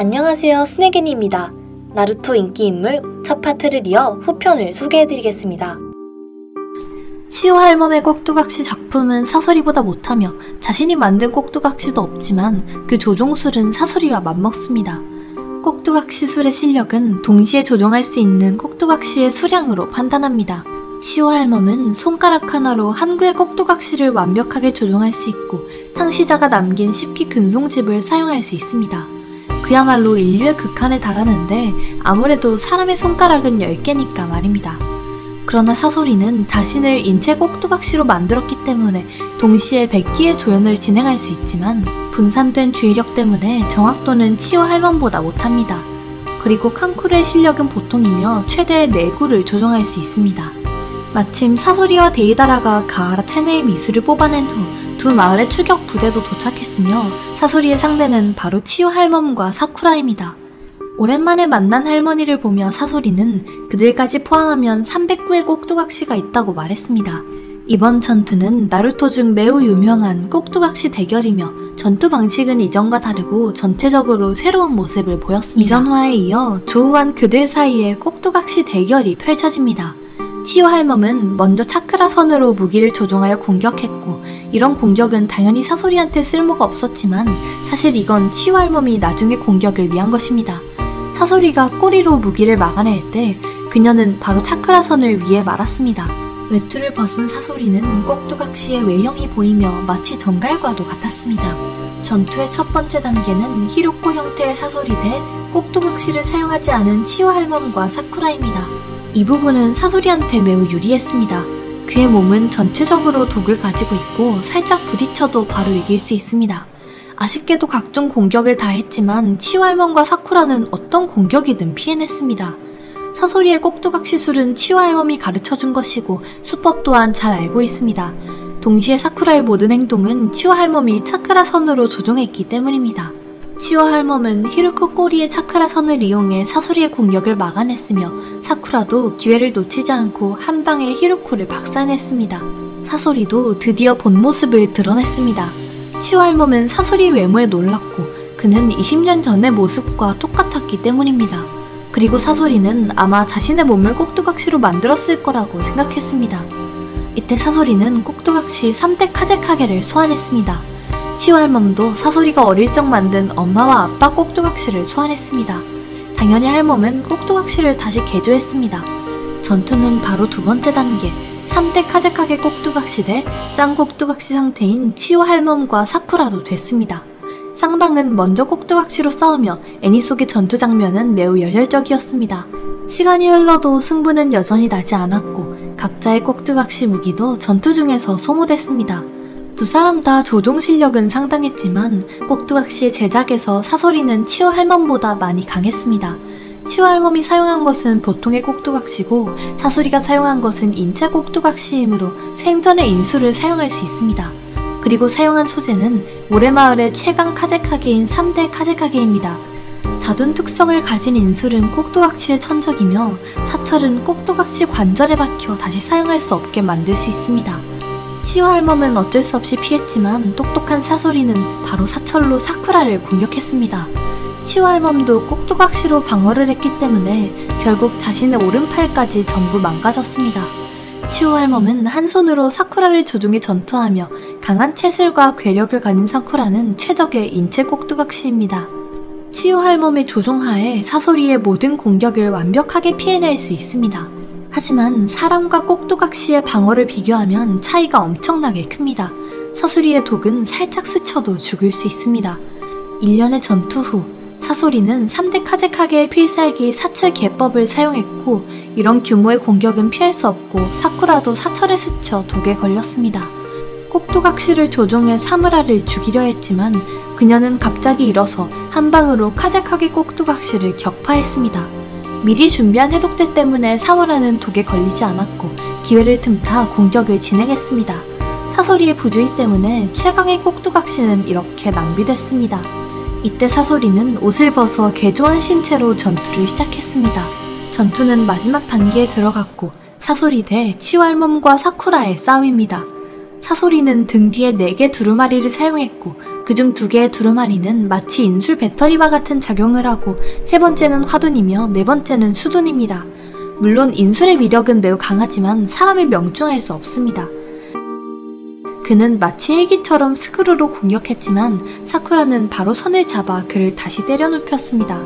안녕하세요, 스네겐입니다. 나루토 인기인물 첫 파트를 이어 후편을 소개해드리겠습니다. 치오 할멈의 꼭두각시 작품은 사소리보다 못하며 자신이 만든 꼭두각시도 없지만 그 조종술은 사소리와 맞먹습니다. 꼭두각시 술의 실력은 동시에 조종할 수 있는 꼭두각시의 수량으로 판단합니다. 치오 할멈은 손가락 하나로 한 구의 꼭두각시를 완벽하게 조종할 수 있고 창시자가 남긴 10기 근송집을 사용할 수 있습니다. 그야말로 인류의 극한에 달하는데 아무래도 사람의 손가락은 10개니까 말입니다. 그러나 사소리는 자신을 인체 꼭두각시로 만들었기 때문에 동시에 100기의 조연을 진행할 수 있지만 분산된 주의력 때문에 정확도는 치오 할멈보다 못합니다. 그리고 칸쿠르의 실력은 보통이며 최대 4구를 조종할 수 있습니다. 마침 사소리와 데이다라가 가하라 체내의 미술을 뽑아낸 후 두 마을의 추격 부대도 도착했으며 사소리의 상대는 바로 치오 할멈과 사쿠라입니다. 오랜만에 만난 할머니를 보며 사소리는 그들까지 포함하면 309의 꼭두각시가 있다고 말했습니다. 이번 전투는 나루토 중 매우 유명한 꼭두각시 대결이며 전투 방식은 이전과 다르고 전체적으로 새로운 모습을 보였습니다. 이전 화에 이어 조우한 그들 사이에 꼭두각시 대결이 펼쳐집니다. 치오 할멈은 먼저 차크라 선으로 무기를 조종하여 공격했고 이런 공격은 당연히 사소리한테 쓸모가 없었지만 사실 이건 치오 할멈이 나중에 공격을 위한 것입니다. 사소리가 꼬리로 무기를 막아낼 때 그녀는 바로 차크라 선을 위에 말았습니다. 외투를 벗은 사소리는 꼭두각시의 외형이 보이며 마치 정갈과도 같았습니다. 전투의 첫 번째 단계는 히로코 형태의 사소리 대 꼭두각시를 사용하지 않은 치오 할멈과 사쿠라입니다. 이 부분은 사소리한테 매우 유리했습니다. 그의 몸은 전체적으로 독을 가지고 있고 살짝 부딪혀도 바로 이길 수 있습니다. 아쉽게도 각종 공격을 다 했지만 치오 할멈과 사쿠라는 어떤 공격이든 피해냈습니다. 사소리의 꼭두각시술은 치오 할멈이 가르쳐준 것이고 수법 또한 잘 알고 있습니다. 동시에 사쿠라의 모든 행동은 치오 할멈이 차크라 선으로 조종했기 때문입니다. 치오 할멈은 히루코 꼬리의 차크라 선을 이용해 사소리의 공격을 막아냈으며 사쿠라도 기회를 놓치지 않고 한 방에 히루코를 박살냈습니다. 사소리도 드디어 본 모습을 드러냈습니다. 치오 할멈은 사소리의 외모에 놀랐고 그는 20년 전의 모습과 똑같았기 때문입니다. 그리고 사소리는 아마 자신의 몸을 꼭두각시로 만들었을 거라고 생각했습니다. 이때 사소리는 꼭두각시 3대 카제카게를 소환했습니다. 치오 할멈도 사소리가 어릴 적 만든 엄마와 아빠 꼭두각시를 소환했습니다. 당연히 할멈은 꼭두각시를 다시 개조했습니다. 전투는 바로 두 번째 단계 3대 카제카게 꼭두각시 대 쌍꼭두각시 상태인 치오 할멈과 사쿠라로 됐습니다. 쌍방은 먼저 꼭두각시로 싸우며 애니 속의 전투 장면은 매우 열혈적이었습니다. 시간이 흘러도 승부는 여전히 나지 않았고 각자의 꼭두각시 무기도 전투 중에서 소모됐습니다. 두 사람 다 조종 실력은 상당했지만 꼭두각시의 제작에서 사소리는 치오 할멈보다 많이 강했습니다. 치오 할멈이 사용한 것은 보통의 꼭두각시고 사소리가 사용한 것은 인체 꼭두각시이므로 생전의 인수를 사용할 수 있습니다. 그리고 사용한 소재는 모래마을의 최강 카제카게인 3대 카제카게입니다. 자둔 특성을 가진 인술은 꼭두각시의 천적이며 사철은 꼭두각시 관절에 박혀 다시 사용할 수 없게 만들 수 있습니다. 치오 할멈은 어쩔 수 없이 피했지만 똑똑한 사소리는 바로 사철로 사쿠라를 공격했습니다. 치오 할멈도 꼭두각시로 방어를 했기 때문에 결국 자신의 오른팔까지 전부 망가졌습니다. 치오 할멈은 한 손으로 사쿠라를 조종해 전투하며 강한 체술과 괴력을 가진 사쿠라는 최적의 인체 꼭두각시입니다. 치오 할멈의 조종하에 사소리의 모든 공격을 완벽하게 피해낼 수 있습니다. 하지만 사람과 꼭두각시의 방어를 비교하면 차이가 엄청나게 큽니다. 사소리의 독은 살짝 스쳐도 죽을 수 있습니다. 1년의 전투 후 사소리는 3대 카제카게의 필살기 사철 개법을 사용했고 이런 규모의 공격은 피할 수 없고 사쿠라도 사철에 스쳐 독에 걸렸습니다. 꼭두각시를 조종해 사무라를 죽이려 했지만 그녀는 갑자기 일어서 한 방으로 카제카게 꼭두각시를 격파했습니다. 미리 준비한 해독제 때문에 사무라는 독에 걸리지 않았고 기회를 틈타 공격을 진행했습니다. 사소리의 부주의 때문에 최강의 꼭두각시는 이렇게 낭비됐습니다. 이때 사소리는 옷을 벗어 개조한 신체로 전투를 시작했습니다. 전투는 마지막 단계에 들어갔고 사소리 대 치오 할멈과 사쿠라의 싸움입니다. 사소리는 등 뒤에 4개 두루마리를 사용했고 그중 2개의 두루마리는 마치 인술 배터리와 같은 작용을 하고 3번째는 화둔이며 4번째는 수둔입니다. 물론 인술의 위력은 매우 강하지만 사람을 명중할 수 없습니다. 그는 마치 헬기처럼 스크루로 공격했지만 사쿠라는 바로 선을 잡아 그를 다시 때려 눕혔습니다.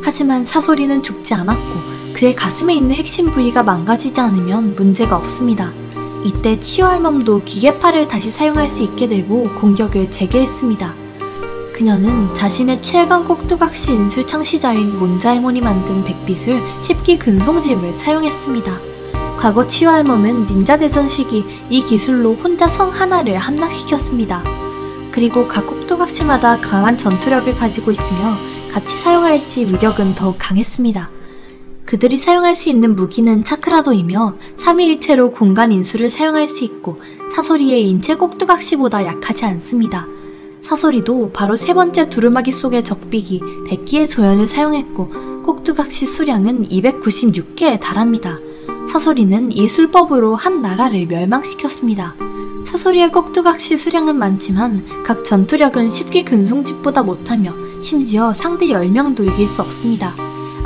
하지만 사소리는 죽지 않았고 그의 가슴에 있는 핵심 부위가 망가지지 않으면 문제가 없습니다. 이때 치유 할멈도 기계팔을 다시 사용할 수 있게 되고 공격을 재개했습니다. 그녀는 자신의 최강 꼭두각시 인술 창시자인 몬자에몬이 만든 백비술 10기 근송집을 사용했습니다. 과거 치유 할멈은 닌자 대전 시기 이 기술로 혼자 성 하나를 함락시켰습니다. 그리고 각 꼭두각시마다 강한 전투력을 가지고 있으며 같이 사용할 시 위력은 더욱 강했습니다. 그들이 사용할 수 있는 무기는 차크라도이며 3위일체로 공간 인수를 사용할 수 있고 사소리의 인체 꼭두각시보다 약하지 않습니다. 사소리도 바로 3번째 두루마기 속의 적비기 100기의 조연을 사용했고 꼭두각시 수량은 296개에 달합니다. 사소리는 이 술법으로 한 나라를 멸망시켰습니다. 사소리의 꼭두각시 수량은 많지만 각 전투력은 10기 근송집보다 못하며 심지어 상대 10명도 이길 수 없습니다.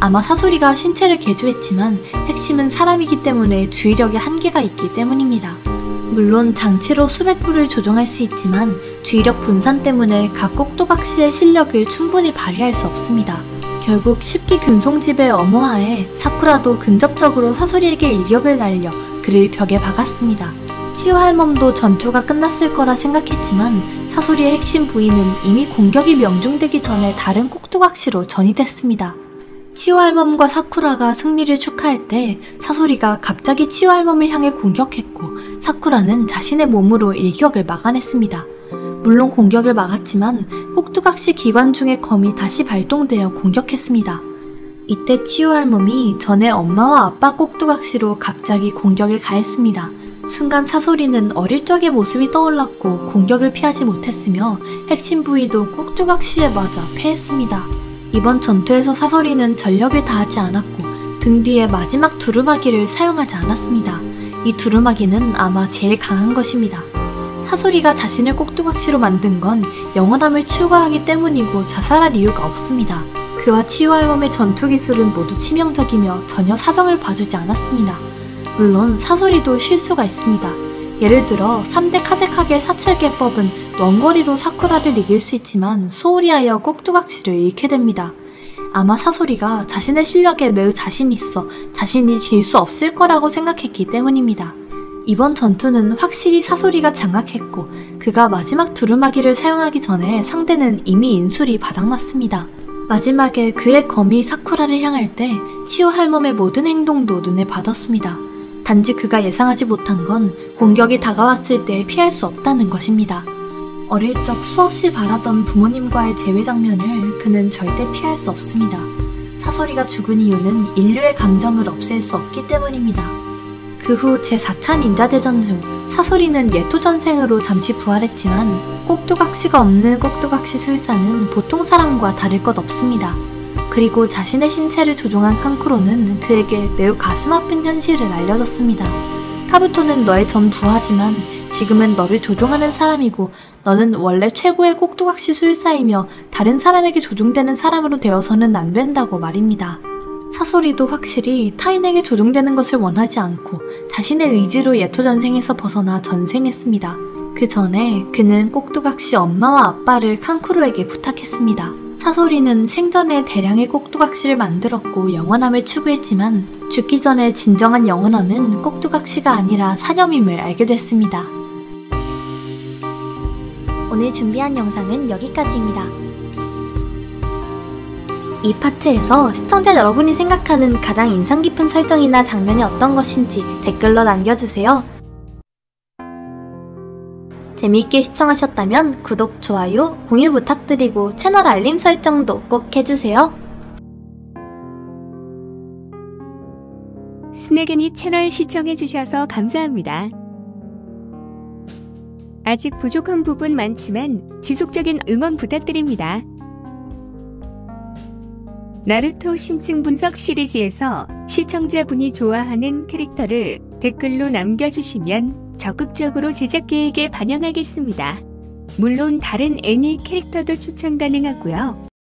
아마 사소리가 신체를 개조했지만 핵심은 사람이기 때문에 주의력에 한계가 있기 때문입니다. 물론 장치로 수백 불을 조종할 수 있지만 주의력 분산 때문에 각 꼭두각시의 실력을 충분히 발휘할 수 없습니다. 결국 10기 근송집의 엄호하에 사쿠라도 근접적으로 사소리에게 일격을 날려 그를 벽에 박았습니다. 치유 할멈도 전투가 끝났을 거라 생각했지만 사소리의 핵심 부위는 이미 공격이 명중되기 전에 다른 꼭두각시로 전이됐습니다. 치유 할멈과 사쿠라가 승리를 축하할 때 사소리가 갑자기 치유 할멈을 향해 공격했고 사쿠라는 자신의 몸으로 일격을 막아냈습니다. 물론 공격을 막았지만 꼭두각시 기관 중의 검이 다시 발동되어 공격했습니다. 이때 치유 할멈이 전에 엄마와 아빠 꼭두각시로 갑자기 공격을 가했습니다. 순간 사소리는 어릴 적의 모습이 떠올랐고 공격을 피하지 못했으며 핵심 부위도 꼭두각시에 맞아 패했습니다. 이번 전투에서 사소리는 전력을 다하지 않았고 등 뒤에 마지막 두루마기를 사용하지 않았습니다. 이 두루마기는 아마 제일 강한 것입니다. 사소리가 자신을 꼭두각시로 만든 건 영원함을 추구하기 때문이고 자살할 이유가 없습니다. 그와 치유 할멈의 전투 기술은 모두 치명적이며 전혀 사정을 봐주지 않았습니다. 물론 사소리도 실수가 있습니다. 예를 들어 3대 카제카게 사철개법은 원거리로 사쿠라를 이길 수 있지만 소홀히 하여 꼭두각시를 잃게 됩니다. 아마 사소리가 자신의 실력에 매우 자신 있어 자신이 질 수 없을 거라고 생각했기 때문입니다. 이번 전투는 확실히 사소리가 장악했고 그가 마지막 두루마기를 사용하기 전에 상대는 이미 인술이 바닥났습니다. 마지막에 그의 검이 사쿠라를 향할 때 치유 할멈의 모든 행동도 눈에 받았습니다. 단지 그가 예상하지 못한 건 공격이 다가왔을 때 피할 수 없다는 것입니다. 어릴 적 수없이 바라던 부모님과의 재회 장면을 그는 절대 피할 수 없습니다. 사소리가 죽은 이유는 인류의 감정을 없앨 수 없기 때문입니다. 그 후 제4차 닌자대전 중 사소리는 예토전생으로 잠시 부활했지만 꼭두각시가 없는 꼭두각시 술사는 보통 사람과 다를 것 없습니다. 그리고 자신의 신체를 조종한 칸쿠로는 그에게 매우 가슴 아픈 현실을 알려줬습니다. 카부토는 너의 전 부하지만 지금은 너를 조종하는 사람이고 너는 원래 최고의 꼭두각시 술사이며 다른 사람에게 조종되는 사람으로 되어서는 안 된다고 말입니다. 사소리도 확실히 타인에게 조종되는 것을 원하지 않고 자신의 의지로 예토전생에서 벗어나 전생했습니다. 그 전에 그는 꼭두각시 엄마와 아빠를 칸쿠로에게 부탁했습니다. 사소리는 생전에 대량의 꼭두각시를 만들었고 영원함을 추구했지만 죽기 전에 진정한 영원함은 꼭두각시가 아니라 사념임을 알게 됐습니다. 오늘 준비한 영상은 여기까지입니다. 이 파트에서 시청자 여러분이 생각하는 가장 인상 깊은 설정이나 장면이 어떤 것인지 댓글로 남겨주세요. 재미있게 시청하셨다면 구독, 좋아요, 공유 부탁드리고 채널 알림 설정도 꼭 해주세요. 스낵애니 채널 시청해주셔서 감사합니다. 아직 부족한 부분 많지만 지속적인 응원 부탁드립니다. 나루토 심층 분석 시리즈에서 시청자분이 좋아하는 캐릭터를 댓글로 남겨주시면 적극적으로 제작 계획에 반영하겠습니다. 물론 다른 애니 캐릭터도 추천 가능하고요.